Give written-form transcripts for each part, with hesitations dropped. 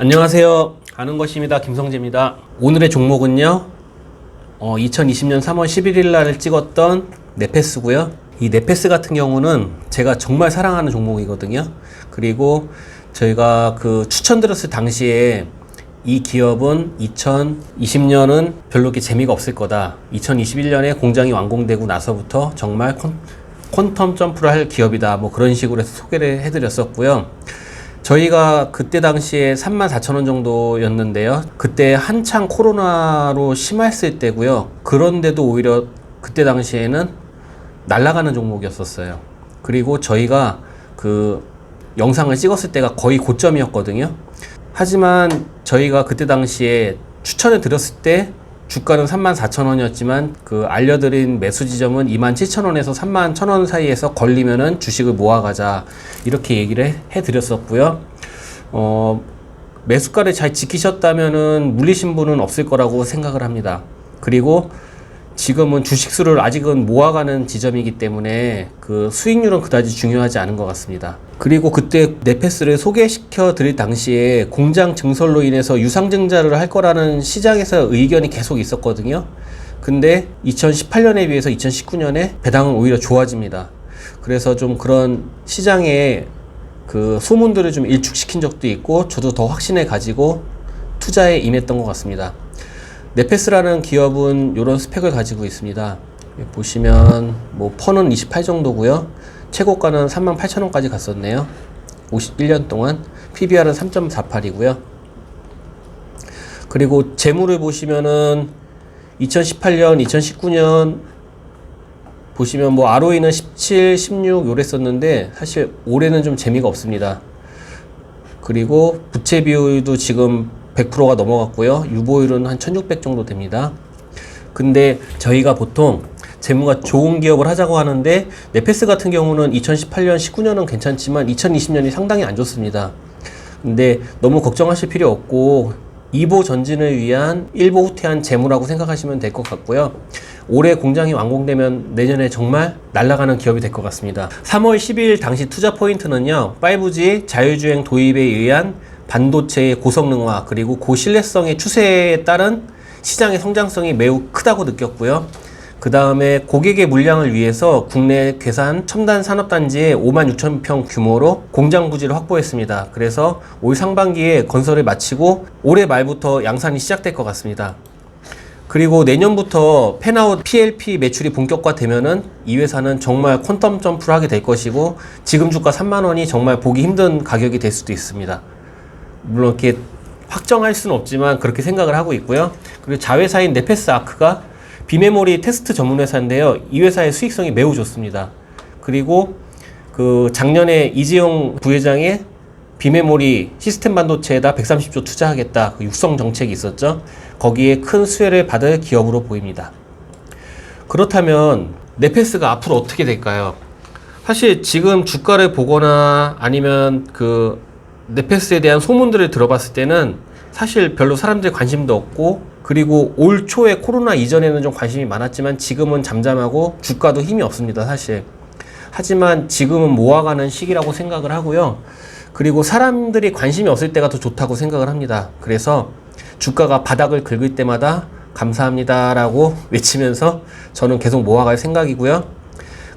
안녕하세요. 아는 것입니다. 김성재입니다. 오늘의 종목은요, 2020년 3월 11일 날 찍었던 네페스고요. 이 네페스 같은 경우는 제가 정말 사랑하는 종목이거든요. 그리고 저희가 추천드렸을 당시에 이 기업은 2020년은 별로 이렇게 재미가 없을 거다. 2021년에 공장이 완공되고 나서부터 정말 퀀텀 점프를 할 기업이다. 뭐 그런 식으로 해서 소개를 해드렸었고요. 저희가 그때 당시에 34,000원 정도였는데요. 그때 한창 코로나로 심했을 때고요. 그런데도 오히려 그때 당시에는 날아가는 종목이었었어요. 그리고 저희가 영상을 찍었을 때가 거의 고점이었거든요. 하지만 저희가 그때 당시에 추천을 드렸을 때 주가는 34,000원이었지만 알려드린 매수 지점은 27,000원에서 31,000원 사이에서 걸리면은 주식을 모아가자, 이렇게 얘기를 해드렸었고요. 매수가를 잘 지키셨다면은 물리신 분은 없을 거라고 생각을 합니다. 그리고 지금은 주식수를 아직은 모아가는 지점이기 때문에 수익률은 그다지 중요하지 않은 것 같습니다. 그리고 그때 네페스를 소개시켜 드릴 당시에 공장 증설로 인해서 유상증자를 할 거라는 시장에서 의견이 계속 있었거든요. 근데 2018년에 비해서 2019년에 배당은 오히려 좋아집니다. 그래서 좀 그런 시장에 소문들을 좀 일축시킨 적도 있고, 저도 더 확신을 가지고 투자에 임했던 것 같습니다. 네페스라는 기업은 이런 스펙을 가지고 있습니다. 보시면 펀은 28 정도고요. 최고가는 38,000원까지 갔었네요. 51년 동안. PBR은 3.48이고요. 그리고 재물을 보시면은 2018년, 2019년 보시면 ROE는 17, 16 요랬었는데 사실 올해는 좀 재미가 없습니다. 그리고 부채 비율도 지금 100%가 넘어갔고요. 유보율은 한 1600 정도 됩니다. 근데 저희가 보통 재무가 좋은 기업을 하자고 하는데, 네페스 같은 경우는 2018년, 19년은 괜찮지만 2020년이 상당히 안 좋습니다. 근데 너무 걱정하실 필요 없고 2보 전진을 위한 1보 후퇴한 재무라고 생각하시면 될 것 같고요. 올해 공장이 완공되면 내년에 정말 날아가는 기업이 될 것 같습니다. 3월 12일 당시 투자 포인트는요, 5G 자율주행 도입에 의한 반도체의 고성능화, 그리고 고신뢰성의 추세에 따른 시장의 성장성이 매우 크다고 느꼈고요. 그 다음에 고객의 물량을 위해서 국내 괴산 첨단 산업단지에 56,000평 규모로 공장 부지를 확보했습니다. 그래서 올 상반기에 건설을 마치고 올해 말부터 양산이 시작될 것 같습니다. 그리고 내년부터 펜아웃 PLP 매출이 본격화되면은 이 회사는 정말 퀀텀 점프를 하게 될 것이고, 지금 주가 30,000원이 정말 보기 힘든 가격이 될 수도 있습니다. 물론 이렇게 확정할 수는 없지만 그렇게 생각을 하고 있고요. 그리고 자회사인 네페스 아크가 비메모리 테스트 전문 회사인데요. 이 회사의 수익성이 매우 좋습니다. 그리고 작년에 이재용 부회장의 비메모리 시스템 반도체에다 130조 투자하겠다, 육성 정책이 있었죠. 거기에 큰 수혜를 받을 기업으로 보입니다. 그렇다면 네페스가 앞으로 어떻게 될까요? 사실 지금 주가를 보거나 아니면 네페스에 대한 소문들을 들어봤을 때는 사실 별로 사람들이 관심도 없고, 그리고 올 초에 코로나 이전에는 좀 관심이 많았지만 지금은 잠잠하고 주가도 힘이 없습니다, 사실. 하지만 지금은 모아가는 시기라고 생각을 하고요. 그리고 사람들이 관심이 없을 때가 더 좋다고 생각을 합니다. 그래서 주가가 바닥을 긁을 때마다 감사합니다 라고 외치면서 저는 계속 모아갈 생각이고요.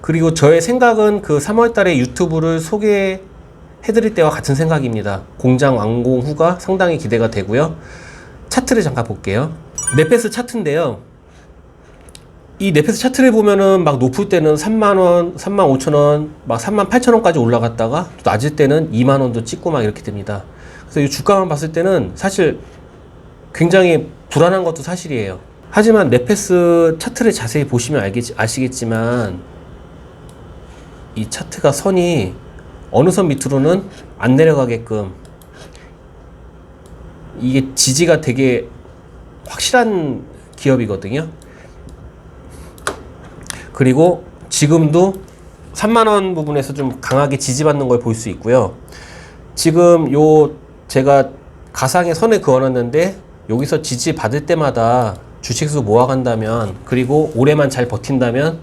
그리고 저의 생각은 3월 달에 유튜브를 해드릴 때와 같은 생각입니다. 공장 완공 후가 상당히 기대가 되고요. 차트를 잠깐 볼게요. 네페스 차트인데요. 이 네페스 차트를 보면은 높을 때는 30,000원, 35,000원, 38,000원까지 올라갔다가 또 낮을 때는 20,000원도 찍고 이렇게 됩니다. 그래서 이 주가만 봤을 때는 사실 굉장히 불안한 것도 사실이에요. 하지만 네페스 차트를 자세히 보시면 아시겠지만 이 차트가 선이 어느 선 밑으로는 안 내려가게끔, 이게 지지가 되게 확실한 기업이거든요. 그리고 지금도 30,000원 부분에서 좀 강하게 지지받는 걸 볼 수 있고요. 지금 제가 가상의 선을 그어놨는데 여기서 지지받을 때마다 주식수 모아간다면, 그리고 올해만 잘 버틴다면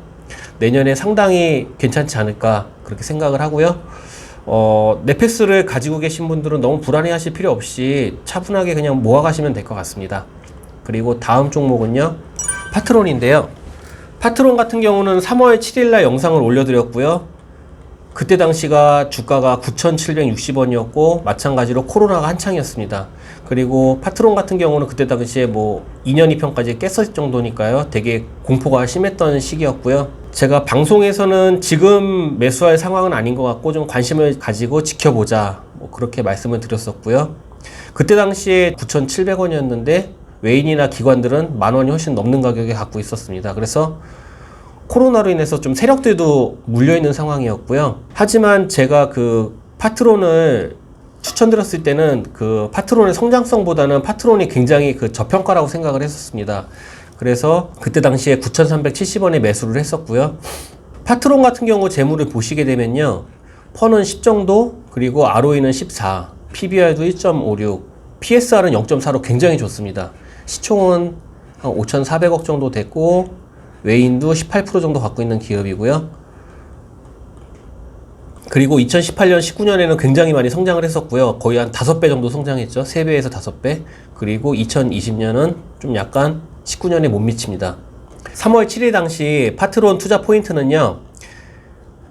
내년에 상당히 괜찮지 않을까 그렇게 생각을 하고요. 네페스를 가지고 계신 분들은 너무 불안해 하실 필요 없이 차분하게 그냥 모아가시면 될 것 같습니다. 그리고 다음 종목은요, 파트론인데요. 파트론 같은 경우는 3월 7일날 영상을 올려드렸고요. 그때 당시가 주가가 9,760원이었고 마찬가지로 코로나가 한창이었습니다. 그리고 파트론 같은 경우는 그때 당시에 뭐 2년 2평까지 깼을 정도니까요. 되게 공포가 심했던 시기였고요. 제가 방송에서는 지금 매수할 상황은 아닌 것 같고 좀 관심을 가지고 지켜보자, 뭐 그렇게 말씀을 드렸었고요. 그때 당시에 9,700원이었는데 외인이나 기관들은 10,000원이 훨씬 넘는 가격에 갖고 있었습니다. 그래서 코로나로 인해서 좀 세력들도 물려있는 상황이었고요. 하지만 제가 그 파트론을 추천드렸을 때는 그 파트론의 성장성보다는 파트론이 굉장히 그 저평가라고 생각을 했었습니다. 그래서 그때 당시에 9,370원에 매수를 했었고요. 파트론 같은 경우 재물을 보시게 되면요, 펀은 10 정도, 그리고 ROE는 14, PBR도 1.56, PSR은 0.4로 굉장히 좋습니다. 시총은 한 5,400억 정도 됐고 외인도 18% 정도 갖고 있는 기업이고요. 그리고 2018년, 19년에는 굉장히 많이 성장을 했었고요. 거의 한 5배 정도 성장했죠. 3배에서 5배. 그리고 2020년은 좀 약간 19년에 못 미칩니다. 3월 7일 당시 파트론 투자 포인트는요,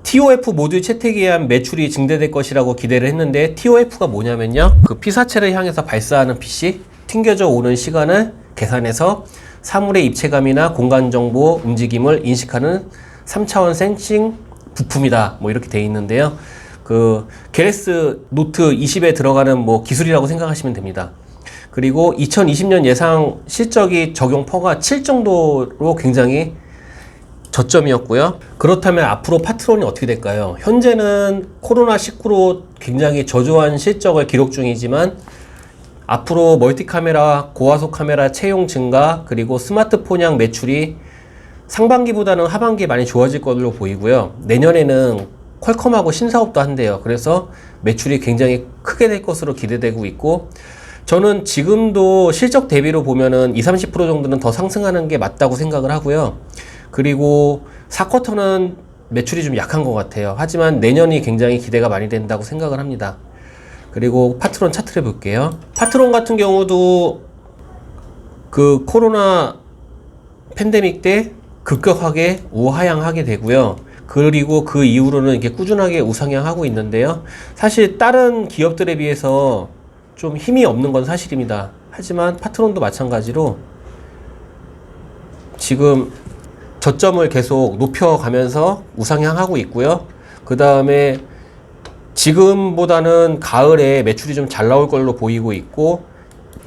TOF 모듈 채택에 의한 매출이 증대될 것이라고 기대를 했는데, TOF가 뭐냐면요, 그 피사체를 향해서 발사하는 빛이 튕겨져 오는 시간을 계산해서 사물의 입체감이나 공간정보 움직임을 인식하는 3차원 센싱 부품이다, 뭐 이렇게 되어 있는데요. 그 갤럭시 노트 20에 들어가는 뭐 기술이라고 생각하시면 됩니다. 그리고 2020년 예상 실적이 적용 퍼가 7 정도로 굉장히 저점이었고요. 그렇다면 앞으로 파트론이 어떻게 될까요? 현재는 코로나19로 굉장히 저조한 실적을 기록 중이지만 앞으로 멀티카메라, 고화소 카메라 채용 증가, 그리고 스마트폰향 매출이 상반기보다는 하반기에 많이 좋아질 걸로 보이고요. 내년에는 퀄컴하고 신사업도 한대요. 그래서 매출이 굉장히 크게 될 것으로 기대되고 있고, 저는 지금도 실적 대비로 보면은 20-30% 정도는 더 상승하는 게 맞다고 생각을 하고요. 그리고 4쿼터는 매출이 좀 약한 것 같아요. 하지만 내년이 굉장히 기대가 많이 된다고 생각을 합니다. 그리고 파트론 차트를 볼게요. 파트론 같은 경우도 그 코로나 팬데믹 때 급격하게 우하향하게 되고요. 그리고 그 이후로는 이렇게 꾸준하게 우상향하고 있는데요. 사실 다른 기업들에 비해서 좀 힘이 없는 건 사실입니다. 하지만 파트론도 마찬가지로 지금 저점을 계속 높여가면서 우상향하고 있고요. 그 다음에 지금보다는 가을에 매출이 좀 잘 나올 걸로 보이고 있고,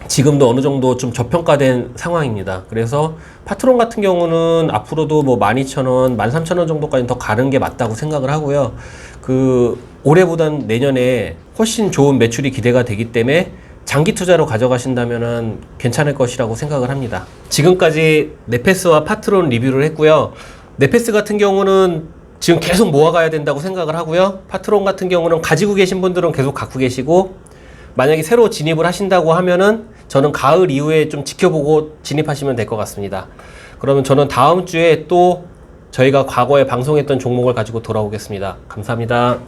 지금도 어느 정도 좀 저평가된 상황입니다. 그래서 파트론 같은 경우는 앞으로도 뭐 12,000원, 13,000원 정도까지 더 가는 게 맞다고 생각을 하고요. 그 올해보단 내년에 훨씬 좋은 매출이 기대가 되기 때문에 장기 투자로 가져가신다면은 괜찮을 것이라고 생각을 합니다. 지금까지 네페스와 파트론 리뷰를 했고요. 네페스 같은 경우는 지금 계속 모아가야 된다고 생각을 하고요. 파트론 같은 경우는 가지고 계신 분들은 계속 갖고 계시고, 만약에 새로 진입을 하신다고 하면은 저는 가을 이후에 좀 지켜보고 진입하시면 될 것 같습니다. 그러면 저는 다음 주에 또 저희가 과거에 방송했던 종목을 가지고 돌아오겠습니다. 감사합니다.